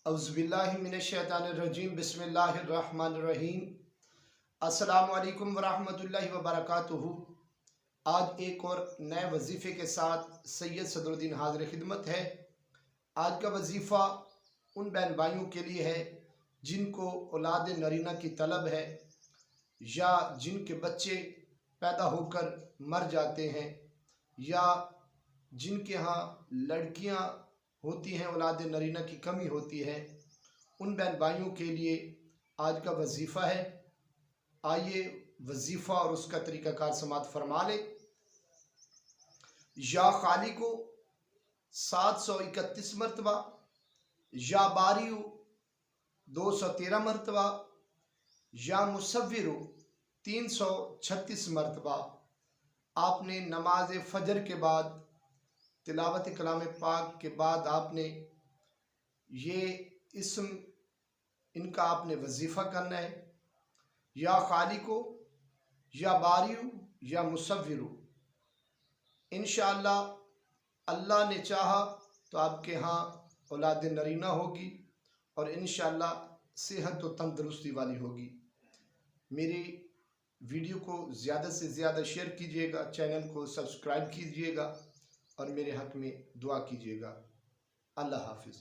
औज़ुबिल्लाहिमिनश्शैतानिर्रजीम बिस्मिल्लाहिर्रहमानिर्रहीम। अस्सलामु अलैकुम वरहमतुल्लाहि वबरकातुहू। आज एक और नए वजीफ़े के साथ सैयद सदरुद्दीन हाज़िर खिदमत है। आज का वजीफ़ा उन बहन भाइयों के लिए है जिनको औलाद नरीना की तलब है या जिनके बच्चे पैदा होकर मर जाते हैं या जिनके यहाँ लड़कियाँ होती हैं, औलाद नरीना की कमी होती है। उन बहन भाइयों के लिए आज का वजीफ़ा है। आइए वजीफ़ा और उसका तरीक़ाकार समात फरमा ले। या खालिको 731 मरतबा, या बारियो 213 मरतबा, या मुसव्विरो 336 मरतबा आपने नमाज फ़जर के बाद तिलावत कलाम पाक के बाद आपने ये इस्म इनका आपने वजीफ़ा करना है। या खालिको, या बारियो, या मुसव्विरो। इंशाअल्लाह अल्लाह ने चाहा तो आपके यहाँ औलाद नरीना होगी और इंशाअल्लाह सेहत व तंदुरुस्ती वाली होगी। मेरी वीडियो को ज़्यादा से ज़्यादा शेयर कीजिएगा, चैनल को सब्सक्राइब कीजिएगा और मेरे हक़ में दुआ कीजिएगा। अल्लाह हाफ़िज़।